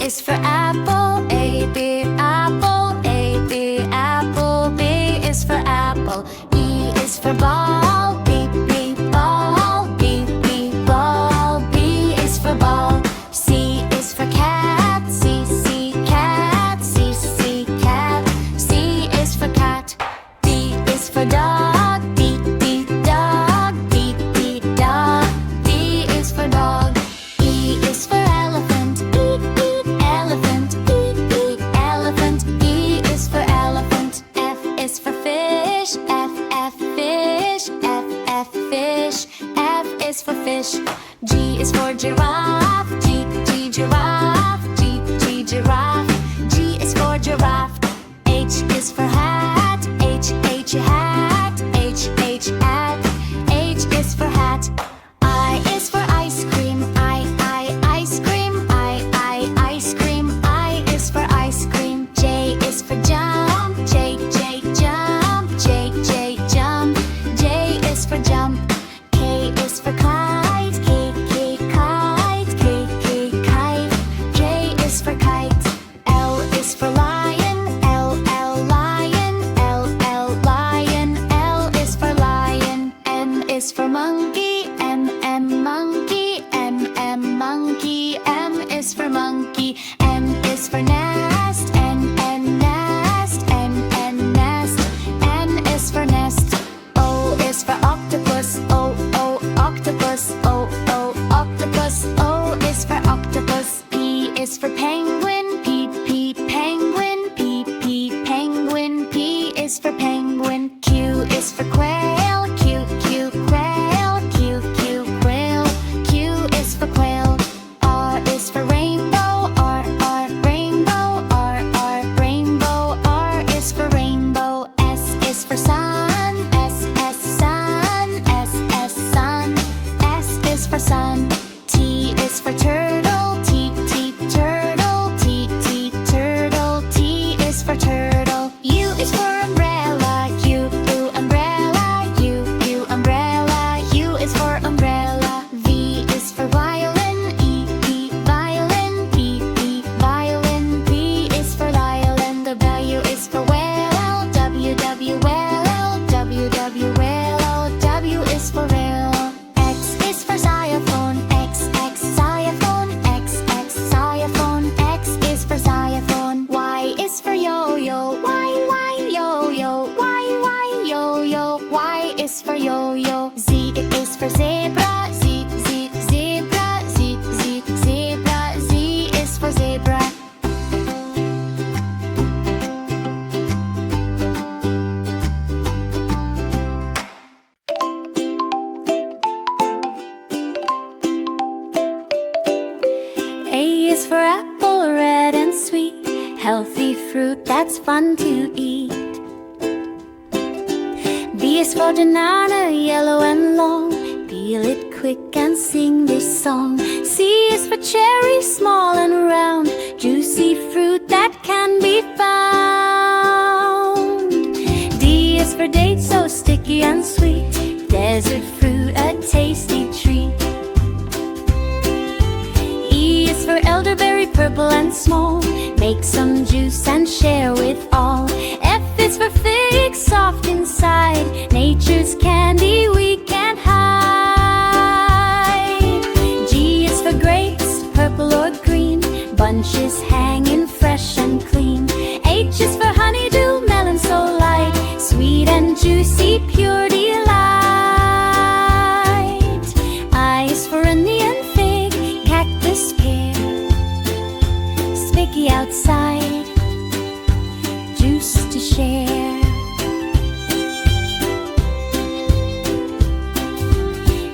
is for apple, A, B, apple, A, B, apple. B is for apple. E is for ball, B, B, ball, B, B, ball. B is for ball. C is for cat, C, C, cat, C, C, cat. C is for cat. D is for dog, D, D, dog, D, D, dog. D is for dog. E is for elephant, E, E, elephant, E, E, elephant. E is for elephant. F is for fish, F, F, fish, F, F, fish. F is for fish. G is for giraffe, G, G, giraffe, G, G, giraffe. G is for giraffe. H is for hat, H, H, hat, H, H, hat. H is for hat. I is for ice cream, I, ice cream, I, ice cream. I is for ice cream. J is for jump, J, J, jump, J, J, jump. J is for jump. K is for kite, K, K, kite, K, K, kite. J is for kite. L is for lion, L, L, lion, L, L, lion. L is for lion. M is for monkey, M, M, monkey, M, M, monkey. M is for monkey. N is for nest, N, N, nest, N, N, nest. N is for nest. O is for octopus, O, O, octopus, O, O, octopus. O is for octopus. P is for penguin, P, P, penguin, P, P, penguin. P is for penguin. Q is for quail, Q, Q, quail, Q, Q, quail. Q is for quail. R is for rainbow, R, R, rainbow, R, R, rainbow. R is for rainbow. S is for sun, S, S, sun, S, S, sun. S is for sun. T is for turtle, T, T, turtle, T, T, turtle. T is for turtle. U is for umbrella, U, U, umbrella, U, U, umbrella. U is for umbrella. V is for violin, E, E, violin, P, P, violin. P is for violin. W is for whale, W, W, whale, W, W, whale. W is for whale. X is for xylophone, X, X, xylophone, X, X, xylophone. X is for xylophone. Y is for yo-yo, Y, Y, yo-yo, Y, Y, yo-yo. Y is for yo-yo. Z is for zebra, Z, Z, zebra, Z, Z, zebra. Z is for zebra. A is for apple, red and sweet, healthy fruit that's fun to eat. B is for banana, yellow and long, peel it quick and sing this song. C is for cherry, small and round, juicy fruit that can be found. D is for date, so sticky and sweet, desert fruit, a tasty treat. E is for elderberry, purple and small, make some juice and share with all. F is for fig, soft inside, nature's candy we can't hide. G is for grapes, purple or green, bunches hanging fresh and clean. H is for honeydew, melon so light, sweet and juicy, pure delight. I is for Indian fig, cactus pear, spiky outside, juice to share.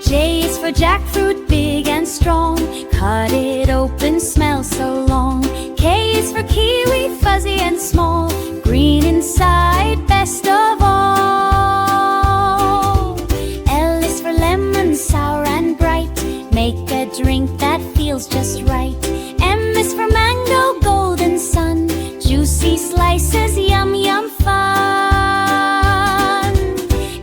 J is for jackfruit, big and strong, cut it open, smells so long. K is for kiwi, fuzzy and small, green inside, best of all. L is for lemon, sour and bright, make a drink that feels just right. M is for mango, golden sun, juicy slices, yum yum fun.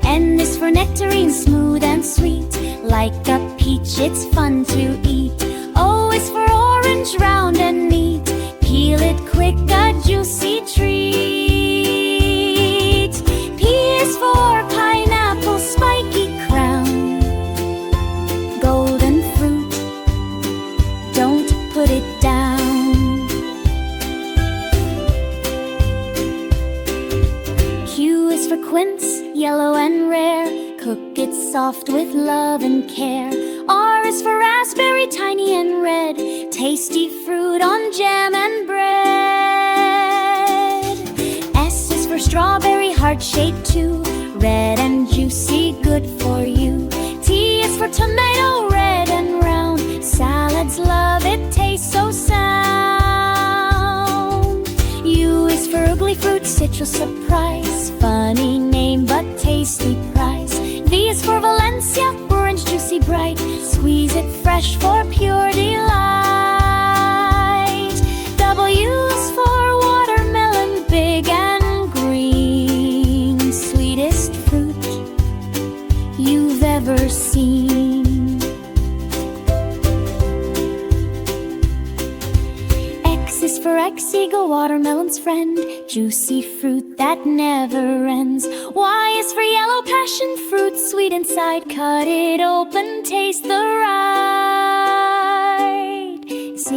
N is for nectarine, smooth and sweet, like a peach, it's fun to eat. O is for orange, round and neat, Peel it quick, a juicy treat. P is for pineapple, spiky crown. Golden fruit, don't put it down. Q is for quince, yellow and rare. Cook it soft with love and care. R is for raspberry, tiny and red. Tasty fruit on jam and bread. S is for strawberry, heart-shaped too. Red and juicy, good for you. T is for tomato, red and round. Salads love it, tastes so sound. U is for ugly fruit, citrus surprise. Funny name but tasty price. V is for Valencia, orange juicy bright. Squeeze it fresh for pure delight. W is for watermelon, big and green. Sweetest fruit you've ever seen. X is for ex-eagle, watermelon's friend. Juicy fruit that never ends. Y is for yellow passion fruit, sweet inside. Cut it open, taste the right. Z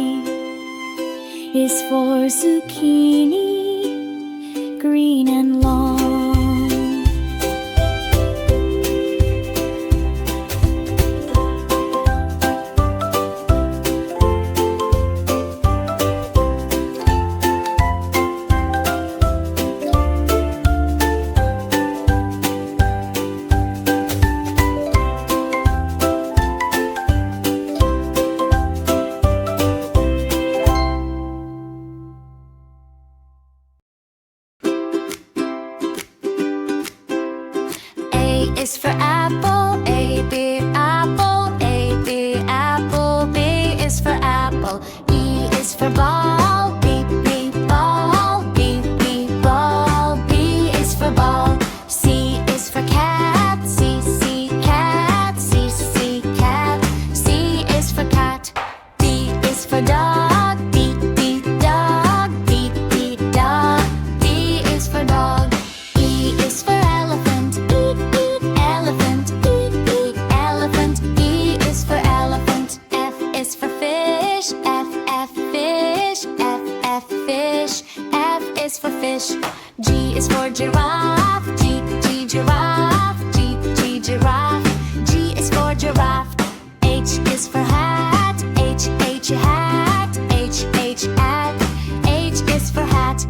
is for zucchini, green and long. Is for apple, A, B, apple, A, B, apple, B is for apple. E is for ball, B, B, ball, B, B, ball, B is for ball. C is for cat, C, C, cat, C, C, cat, C is for cat. D is for dog, D, D, dog, D, D, dog, D is for dog. E is for elephant, E, E, elephant, E, E, elephant, E is for elephant. F is for fish, F, F, fish, F, F, fish, F is for fish. G is for giraffe, G, G, giraffe, G, G, giraffe, G is for giraffe. H is for hat, H, H, hat, H, H, hat, H is for hat.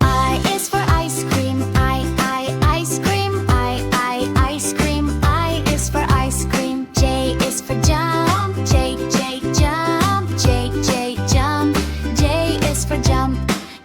I is for ice cream, I, ice cream, I, ice cream, I is for ice cream. J is for jump, J, J, jump, J, J, jump, J is for jump.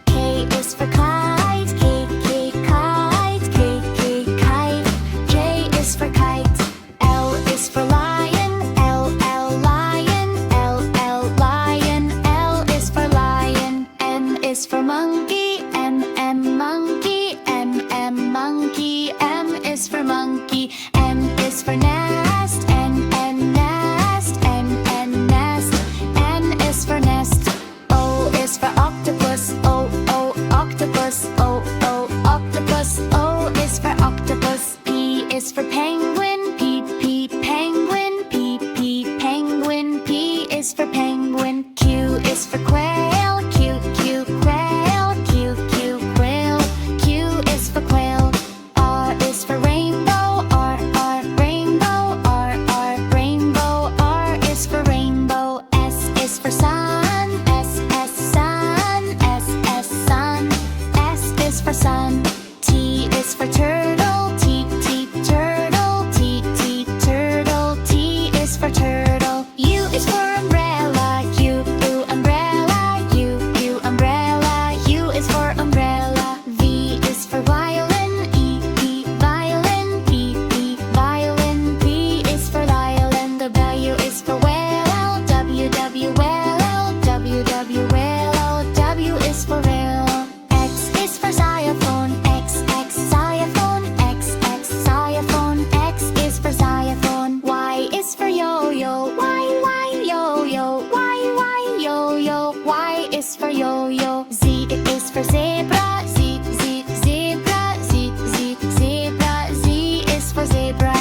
K is for kite, K, K, kite, K, K, kite, J is for kite. L is for lion, L, L, lion, L, L, lion, L is for lion. M is for monkey, M, M, monkey, M, M, monkey, M is for monkey. N is for nest, N, N, nest, N, N, nest, N is for nest. O is for octopus, O, O, octopus, O, O, octopus, O is for octopus. P is for penguin, P, P, penguin, P, P, penguin, P is for penguin. Q is for quail, Q, Q, quail, Q, Q, quail, Q is for quail. R is for rainbow, R, R, rainbow, R, R, rainbow, R is for rainbow. S is for sun, S, S, sun, S, S, sun, S is for sun. T is for turtle, T, T, turtle, T, T, turtle, T is for turtle. U is for umbrella, U, U, umbrella, U, U, umbrella, U is for umbrella. V is for violin, E, E, violin, P, P, violin, P is for violin. W is for whale, W, W, whale, for zebra. Z, z, zebra. Z, z, zebra. Z is for zebra.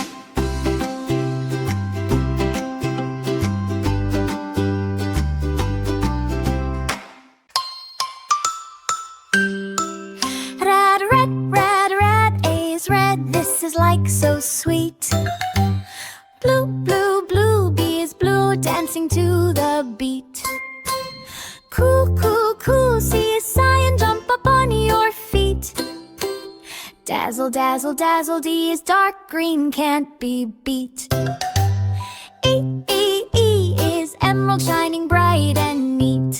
Red, red, red, red. A is red. This is like so sweet. Blue, blue, blue. B is blue. Dancing to the beat. Cool, cool, cool. C is cyan. Jump up on your feet. Dazzle, dazzle, dazzle. D is dark green. Can't be beat. E, E, E is emerald. Shining bright and neat.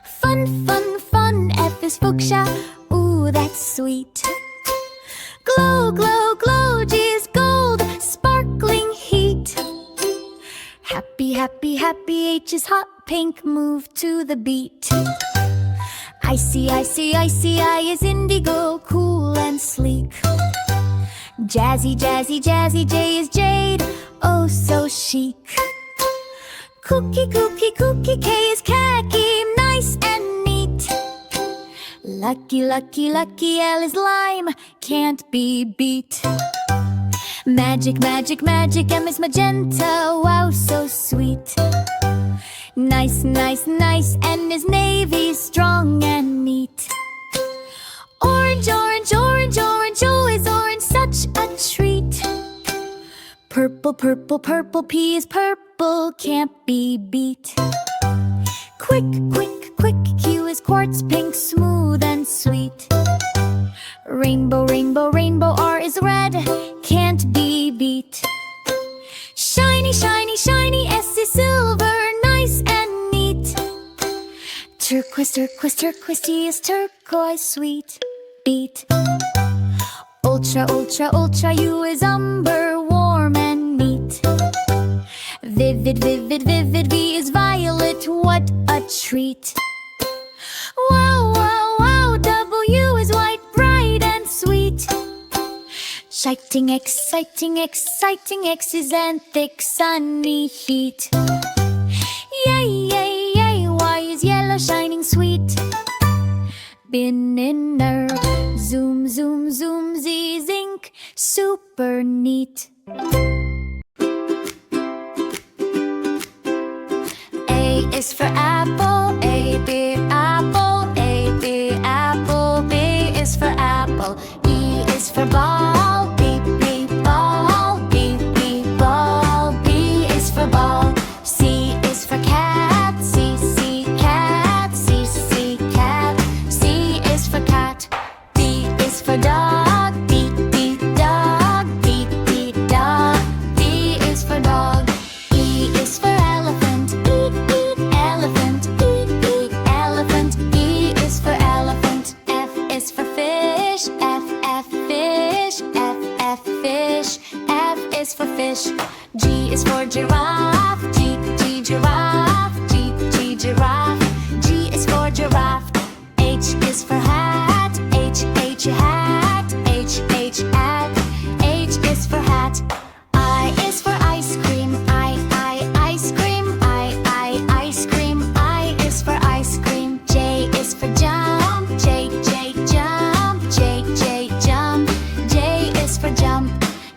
Fun, fun, fun. F is fuchsia. Ooh, that's sweet. Glow, glow, glow. G is gold. Sparkling heat. Happy, happy, happy. H is hot pink. Move to the beat. Icy, icy, icy. I is indigo. Cool and sleek. Jazzy, jazzy, jazzy. J is jade. Oh, so chic. Cookie, cookie, cookie. K is khaki. Nice and neat. Lucky, lucky, lucky. L is lime. Can't be beat. Magic, magic, magic. M is magenta. Wow, so sweet. Nice, nice, nice. N is navy. Strong and neat. Orange, orange, orange, orange. O is orange. Such a treat. Purple, purple, purple. P is purple. Can't be beat. Quick, quick, quick. Q is quartz pink. Smooth and sweet. Rainbow, rainbow, rainbow. R is red. Can't be beat. Shiny, shiny, shiny. S is silver. Nice and neat. Turquoise, turquoise, turquoise. T is turquoise. Sweet. Beat. Ultra, ultra, ultra. U is umber. Warm and neat. Vivid, vivid, vivid. V is violet. What a treat. Wow, wow, wow. W is white. Bright and sweet. Exciting, exciting, exciting. X is anthic. Sunny heat. Yay, yay, yay. Y is yellow. Shining sweet. Bin in nerd. Zoom, zoom, zoom. Z is ink. Super neat. A is for apple. A, B, apple. A, B, apple. B is for apple. E is for ball. B, B, ball. B, B, ball. B is for ball. C is for cat. C, C, cat. C, C, cat. C is for cat. D is for dog. D, D, dog. D, D, dog. D is for dog. E is for elephant. E, E, elephant. E, E, elephant. E is for elephant. F is for fish. F, F, fish. F, F, fish. F is for fish. G is for giraffe. G, G, giraffe. G, G, giraffe. G is for giraffe. H is for hat. H, H, hat. H, H, hat. H is for hat. I is for ice cream. I, ice cream. I, ice cream. I is for ice cream. J is for jump. J, J, jump. J, J, jump. J is for jump.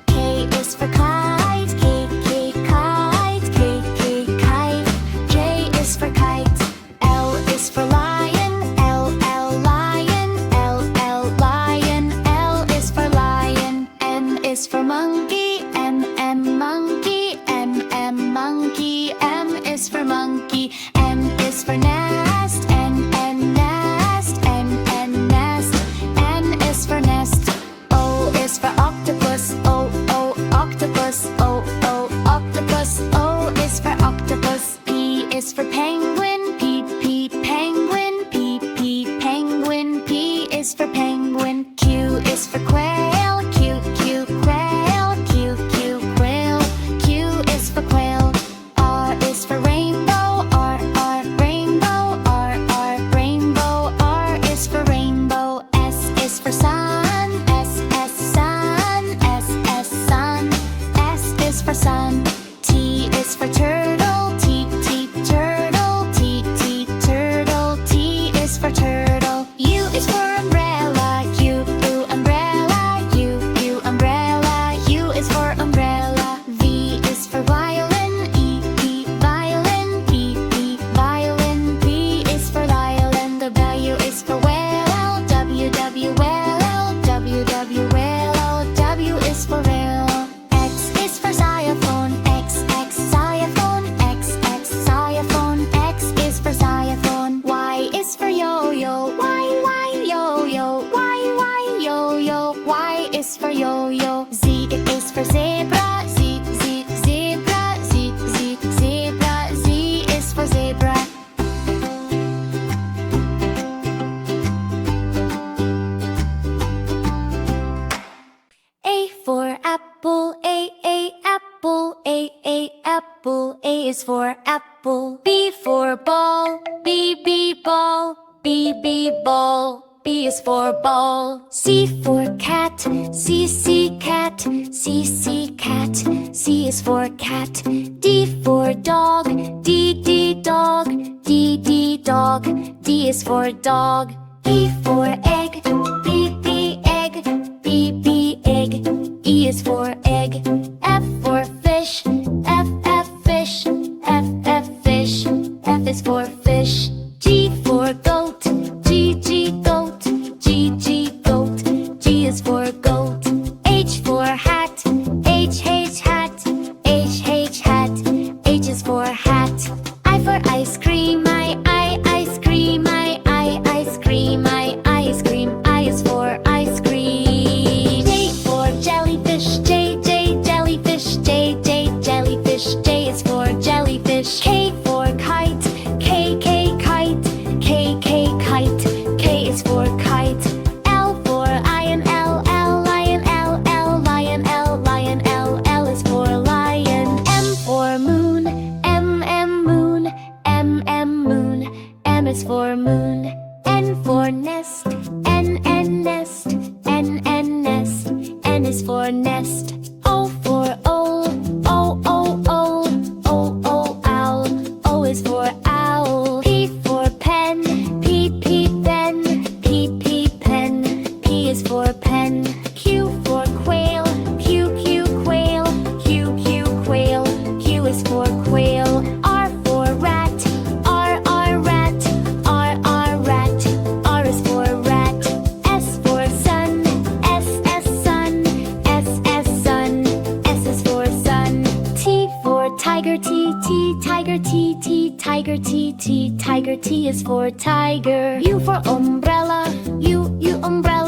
K is for kite. K, K, kite. K, K, kite. K is for kite. L is for lion. L, L, lion. L, L, lion. L is for lion. M is for monkey. M, M, monkey. M, M, monkey. M is for monkey. N is for nest. N, N, nest. N, N, nest. N is for nest. O is for octopus. O, O, octopus. O, O, octopus. O is for octopus. P is for penguin. P, P, penguin. P, P, penguin. P is for penguin. Q is for quail. Q, Q, quail. Q, Q, quail. Q is for quail. R is for rainbow. R, R, rainbow. R, R, rainbow. R is for rainbow. S is for sun. S, S, sun. S, S, sun. S is for sun. T is for turtle. T, T, turtle. T, T, turtle. T is for turtle. for apple. B for ball. B ball. B ball. B is for ball. C for cat. C cat. C cat. C is for cat. D for dog. D dog. D dog. D is for dog. E for egg. B egg. B egg. E is for egg. F for fish. F fish. F fish. F is for fish. G for goat. G goat. G goat. G is for goat. H for hat. H hat. H hat. H is for hat. I for ice cream. Ice cream. Ice cream. Ice cream. I is for ice cream. J for jellyfish. J jellyfish. J jellyfish. J is for jellyfish. K for kite. K kite. K kite. K is for kite. L for lion. L lion. L lion. L is for lion. M for moon. M moon. M moon. M is for moon. N for nest. N nest. N nest. N is for nest. O for owl. Owl. O is for owl. P for pen. P pen. P pen. P is for pen. Q for quail. Q quail. Q quail. Q is for quail. R for rat. R rat. R rat. R is for rat. S for sun. S sun. S sun. S is for sun. T for tiger. T tiger. T tiger. T tiger. T is for tiger. U for umbrella. U umbrella.